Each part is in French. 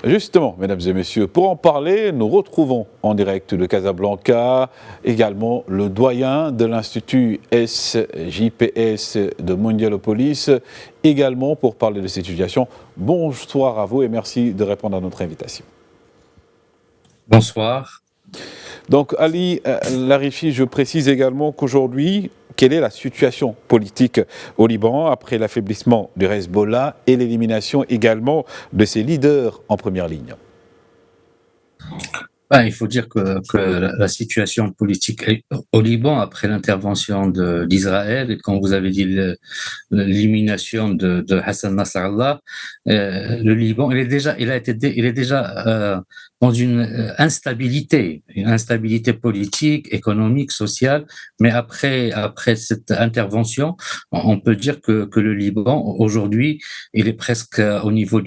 Justement, mesdames et messieurs, pour en parler, nous retrouvons en direct de Casablanca également le doyen de l'Institut SJPS de Mondialopolis, également pour parler de cette situation. Bonsoir à vous et merci de répondre à notre invitation. Bonsoir. Donc Ali Larifi, je précise également qu'aujourd'hui, quelle est la situation politique au Liban après l'affaiblissement du Hezbollah et l'élimination également de ses leaders en première ligne? Il faut dire que la situation politique au Liban, après l'intervention d'Israël, et comme vous avez dit, l'élimination de Hassan Nasrallah, le Liban, il est déjà dans une instabilité politique, économique, sociale. Mais après cette intervention, on peut dire que le Liban, aujourd'hui, il est presque au niveau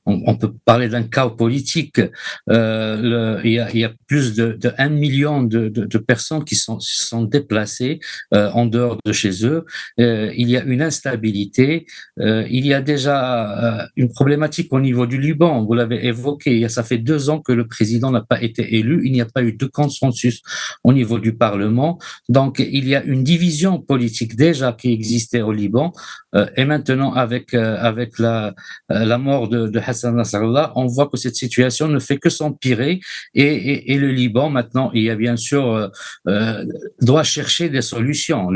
on peut parler d'un chaos politique. Il y a plus de 1 million de personnes qui sont déplacées en dehors de chez eux. Il y a une instabilité. Il y a déjà une problématique au niveau du Liban. Vous l'avez évoqué. Ça fait 2 ans que le président n'a pas été élu. Il n'y a pas eu de consensus au niveau du Parlement. Donc, il y a une division politique déjà qui existait au Liban. Et maintenant, avec la mort de Hassan Nasrallah, on voit que cette situation ne fait que s'empirer et le Liban, maintenant, il y a bien sûr, doit chercher des solutions.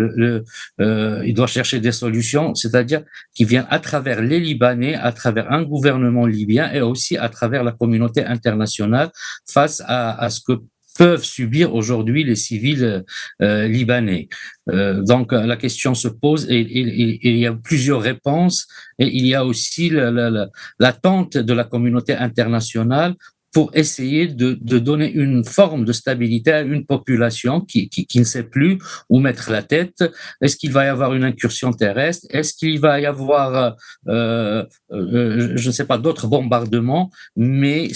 Il doit chercher des solutions, c'est-à-dire qui viennent à travers les Libanais, à travers un gouvernement libyen et aussi à travers la communauté internationale face à ce que peuvent subir aujourd'hui les civils libanais. Donc la question se pose et il y a plusieurs réponses et il y a aussi l'attente de la communauté internationale pour essayer de donner une forme de stabilité à une population qui ne sait plus où mettre la tête. Est-ce qu'il va y avoir une incursion terrestre? Est-ce qu'il va y avoir, je ne sais pas, d'autres bombardements? Mais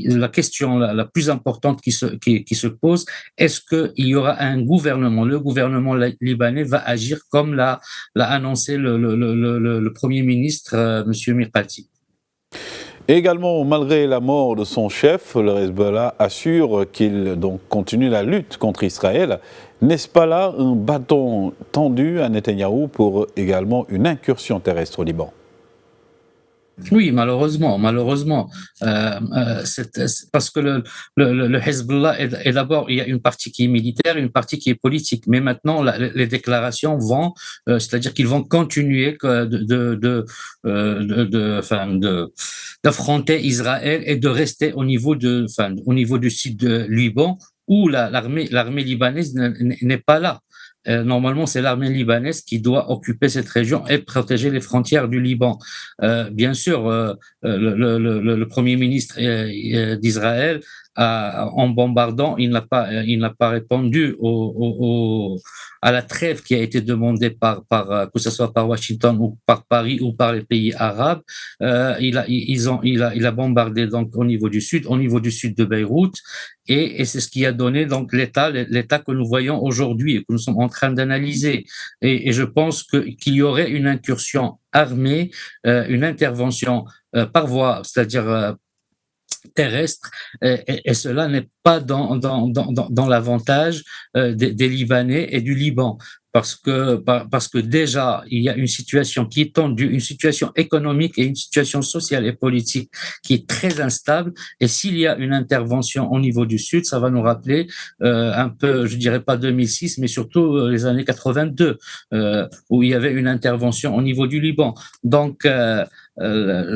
la question la plus importante qui se pose, est-ce qu'il y aura un gouvernement? Le gouvernement libanais va agir comme l'a annoncé le Premier ministre, Monsieur Mikati. Également, malgré la mort de son chef, le Hezbollah assure qu'il donc continue la lutte contre Israël. N'est-ce pas là un bâton tendu à Netanyahou pour également une incursion terrestre au Liban? Oui, malheureusement, parce que le Hezbollah est d'abord, il y a une partie qui est militaire, une partie qui est politique. Mais maintenant, les déclarations vont, c'est-à-dire qu'ils vont continuer d'affronter Israël et de rester au niveau du sud de Liban où l'armée libanaise n'est pas là. Normalement, c'est l'armée libanaise qui doit occuper cette région et protéger les frontières du Liban. Bien sûr, le Premier ministre d'Israël, en bombardant, il n'a pas répondu à la trêve qui a été demandée que ce soit par Washington ou par Paris ou par les pays arabes. Il a bombardé donc au niveau du sud de Beyrouth. Et c'est ce qui a donné donc l'état que nous voyons aujourd'hui et que nous sommes en train d'analyser. Et je pense qu'il y aurait une incursion armée, une intervention par voie, c'est-à-dire terrestre, et cela n'est pas dans l'avantage des Libanais et du Liban. Parce que déjà, il y a une situation qui est tendue, une situation économique et une situation sociale et politique qui est très instable. Et s'il y a une intervention au niveau du Sud, ça va nous rappeler un peu, je dirais pas 2006, mais surtout les années 82, où il y avait une intervention au niveau du Liban. Donc,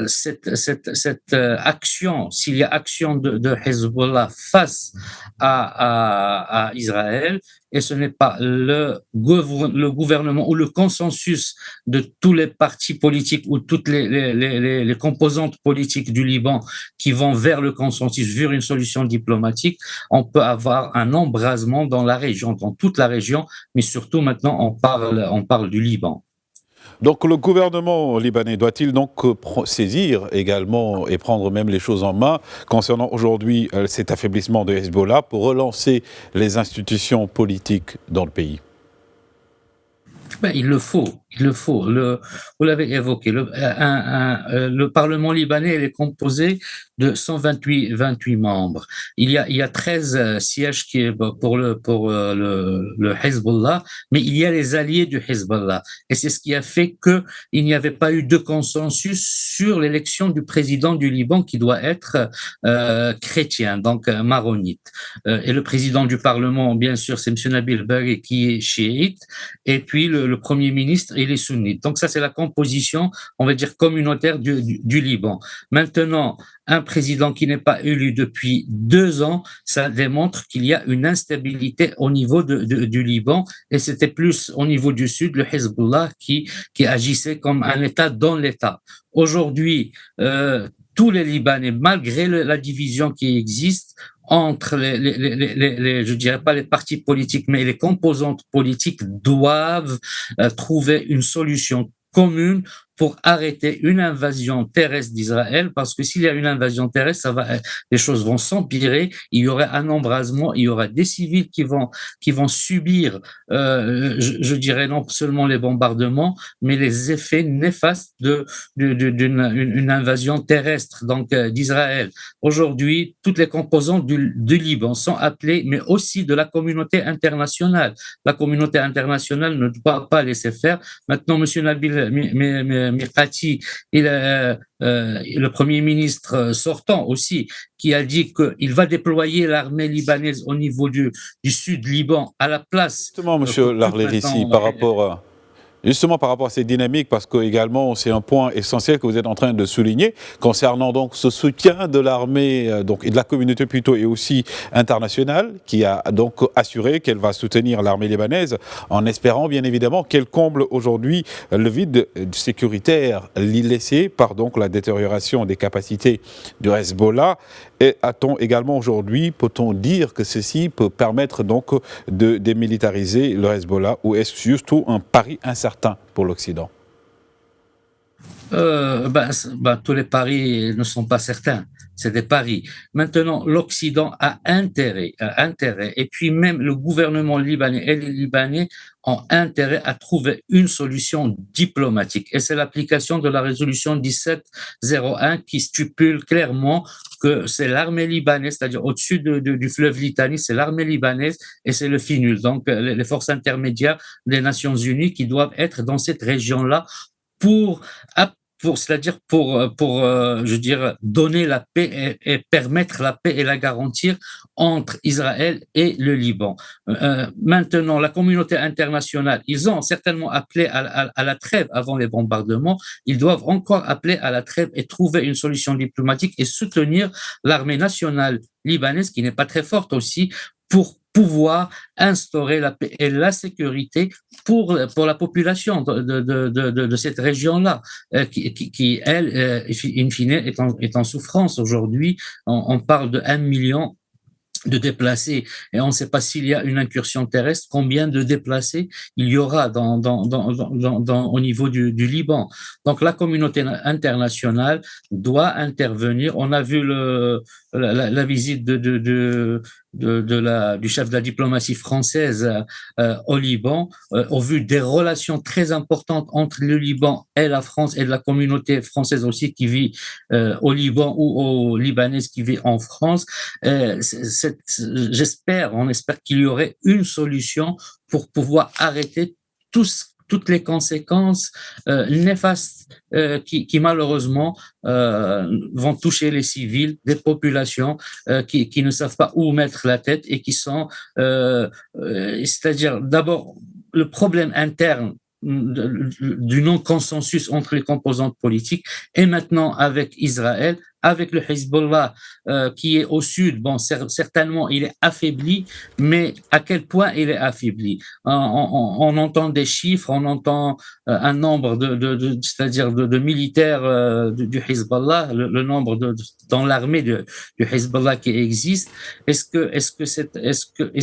cette action, s'il y a action de Hezbollah face à Israël, et ce n'est pas le gouvernement ou le consensus de tous les partis politiques ou toutes les composantes politiques du Liban qui vont vers le consensus, vers une solution diplomatique, on peut avoir un embrasement dans la région, dans toute la région, mais surtout maintenant on parle du Liban. Donc le gouvernement libanais doit-il donc saisir également et prendre même les choses en main concernant aujourd'hui cet affaiblissement de Hezbollah pour relancer les institutions politiques dans le pays? Ben, il le faut, il le faut. Vous l'avez évoqué, le Parlement libanais il est composé de 128 membres. Il y a 13 sièges qui est pour le Hezbollah, mais il y a les alliés du Hezbollah. Et c'est ce qui a fait qu'il n'y avait pas eu de consensus sur l'élection du président du Liban qui doit être chrétien, donc maronite. Et le président du Parlement, bien sûr, c'est M. Nabil Berri qui est chiite. Et puis le Premier ministre et les sunnites. Donc ça, c'est la composition, on va dire, communautaire du Liban. Maintenant, un président qui n'est pas élu depuis 2 ans, ça démontre qu'il y a une instabilité au niveau du Liban, et c'était plus au niveau du sud, le Hezbollah, qui agissait comme un État dans l'État. Aujourd'hui, tous les Libanais, malgré la division qui existe, entre je dirais pas les partis politiques, mais les composantes politiques doivent trouver une solution commune pour arrêter une invasion terrestre d'Israël, parce que s'il y a une invasion terrestre, les choses vont s'empirer, il y aura un embrasement, il y aura des civils qui vont subir, je dirais non seulement les bombardements, mais les effets néfastes d'une invasion terrestre donc d'Israël. Aujourd'hui, toutes les composantes du Liban sont appelées, mais aussi de la communauté internationale. La communauté internationale ne doit pas laisser faire. Maintenant, M. Nabil Mirkati, le Premier ministre sortant aussi, qui a dit qu'il va déployer l'armée libanaise au niveau du sud Liban à la place. Justement, M. Larlerissi, Justement, par rapport à ces dynamiques, parce que également c'est un point essentiel que vous êtes en train de souligner concernant donc ce soutien de l'armée donc et de la communauté plutôt et aussi internationale qui a donc assuré qu'elle va soutenir l'armée libanaise en espérant bien évidemment qu'elle comble aujourd'hui le vide sécuritaire laissé par donc la détérioration des capacités du Hezbollah. Et a-t-on également aujourd'hui, peut-on dire que ceci peut permettre donc de démilitariser le Hezbollah, ou est-ce surtout un pari incertain pour l'Occident? Tous les paris ne sont pas certains, c'est des paris. Maintenant, l'Occident a intérêt, et puis même le gouvernement libanais et les Libanais ont intérêt à trouver une solution diplomatique. Et c'est l'application de la résolution 1701 qui stipule clairement que c'est l'armée libanaise, c'est-à-dire au-dessus du fleuve Litani, c'est l'armée libanaise et c'est le FINUL, donc les forces intermédiaires des Nations Unies qui doivent être dans cette région-là pour c'est-à-dire pour je dirais donner la paix et permettre la paix et la garantir entre Israël et le Liban. Maintenant, la communauté internationale, ils ont certainement appelé à la trêve avant les bombardements. Ils doivent encore appeler à la trêve et trouver une solution diplomatique et soutenir l'armée nationale libanaise, qui n'est pas très forte aussi, pour pouvoir instaurer la paix et la sécurité pour la population de cette région-là, qui elle, in fine, est en souffrance aujourd'hui. On parle de 1 million de déplacés, et on ne sait pas s'il y a une incursion terrestre, combien de déplacés il y aura au niveau du Liban. Donc la communauté internationale doit intervenir. On a vu la visite du chef de la diplomatie française au Liban, au vu des relations très importantes entre le Liban et la France, et de la communauté française aussi qui vit au Liban, ou aux Libanaises qui vivent en France. On espère qu'il y aurait une solution pour pouvoir arrêter toutes les conséquences néfastes qui malheureusement vont toucher les civils, des populations qui ne savent pas où mettre la tête, et qui sont, c'est-à-dire d'abord le problème interne du non-consensus entre les composantes politiques, et maintenant avec Israël, avec le Hezbollah qui est au sud. Bon, certainement il est affaibli, mais à quel point il est affaibli? On entend des chiffres, on entend un nombre c'est-à-dire de militaires du Hezbollah, le nombre dans l'armée du Hezbollah qui existe. Est-ce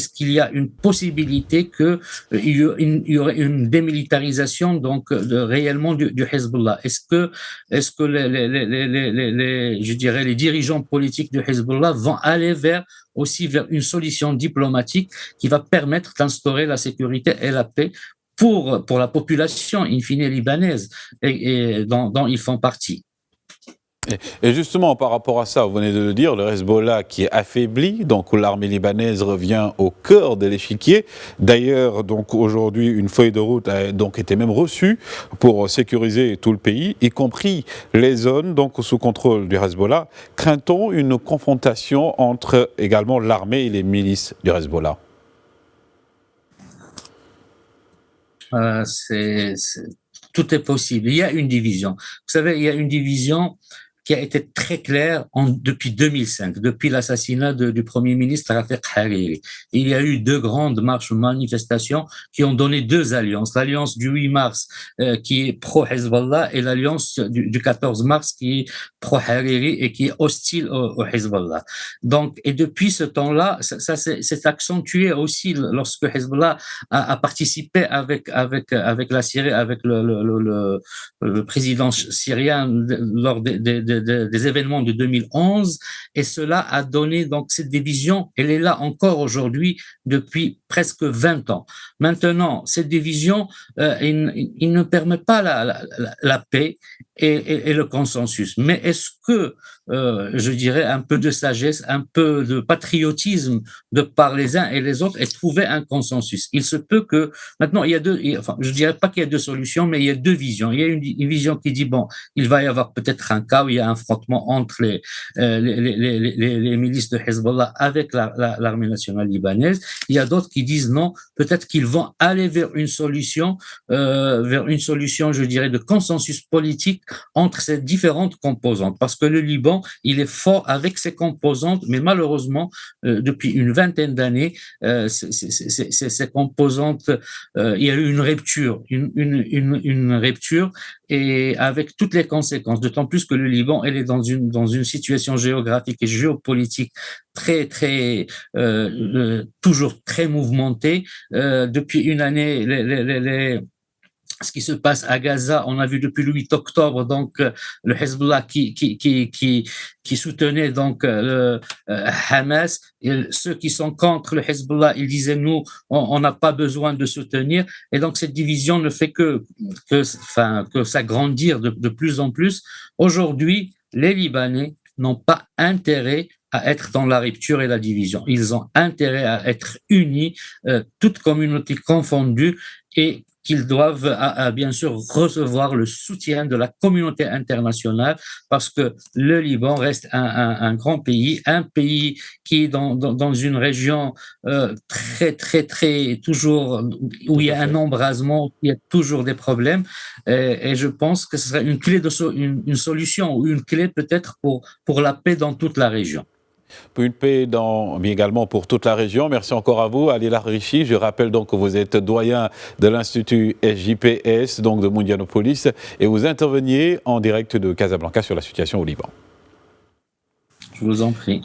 qu'il y a une possibilité que il y aurait une démilitarisation donc réellement du Hezbollah? Est-ce que je dirais les dirigeants politiques du Hezbollah vont aller vers une solution diplomatique qui va permettre d'instaurer la sécurité et la paix pour la population, in fine, libanaise, et dont ils font partie. Et justement, par rapport à ça, vous venez de le dire, le Hezbollah qui est affaibli, donc l'armée libanaise revient au cœur de l'échiquier. D'ailleurs, donc aujourd'hui, une feuille de route a donc été même reçue pour sécuriser tout le pays, y compris les zones donc sous contrôle du Hezbollah. Craint-on une confrontation entre également l'armée et les milices du Hezbollah? Tout est possible. Il y a une division. Vous savez, il y a une division qui a été très claire depuis 2005, depuis l'assassinat du Premier ministre Rafiq Hariri. Il y a eu deux grandes marches manifestations qui ont donné deux alliances. L'alliance du 8 mars qui est pro-Hezbollah et l'alliance du 14 mars qui est pro-Hariri et qui est hostile au Hezbollah. Donc, et depuis ce temps-là, ça s'est accentué aussi lorsque Hezbollah a participé avec la Syrie, avec le président syrien lors des événements de 2011, et cela a donné donc cette division. Elle est là encore aujourd'hui depuis presque 20 ans. Maintenant, cette division, il ne permet pas la paix et le consensus. Mais est-ce que, je dirais, un peu de sagesse, un peu de patriotisme de par les uns et les autres et trouver un consensus? Il se peut que, maintenant, je dirais pas qu'il y a deux solutions, mais il y a deux visions. Il y a une vision qui dit, bon, il va y avoir peut-être un cas où il y a un affrontement entre les milices de Hezbollah avec l'armée nationale libanaise. Il y a d'autres qui disent non, peut-être qu'ils vont aller vers une solution, je dirais, de consensus politique entre ces différentes composantes. Parce que le Liban, il est fort avec ses composantes, mais malheureusement, depuis une vingtaine d'années, ces composantes, il y a eu une rupture, une rupture, et avec toutes les conséquences, d'autant plus que le Liban, elle est dans une situation géographique et géopolitique toujours très mouvementée. Depuis une année, ce qui se passe à Gaza, on a vu depuis le 8 octobre, donc le Hezbollah qui soutenait donc Hamas, et ceux qui sont contre le Hezbollah, ils disaient nous, on n'a pas besoin de soutenir, et donc cette division ne fait que s'agrandir de plus en plus. Aujourd'hui, les Libanais n'ont pas intérêt à être dans la rupture et la division. Ils ont intérêt à être unis, toutes communautés confondues, et qu'ils doivent bien sûr recevoir le soutien de la communauté internationale, parce que le Liban reste un grand pays, un pays qui est dans une région très toujours où il y a un embrasement, où il y a toujours des problèmes, et je pense que ce serait une clé une solution ou une clé peut-être pour la paix dans toute la région. Pour une paix mais également pour toute la région. Merci encore à vous, Ali Lahrichi. Je rappelle donc que vous êtes doyen de l'Institut SJPS, donc de Mondianopolis, et vous interveniez en direct de Casablanca sur la situation au Liban. Je vous en prie.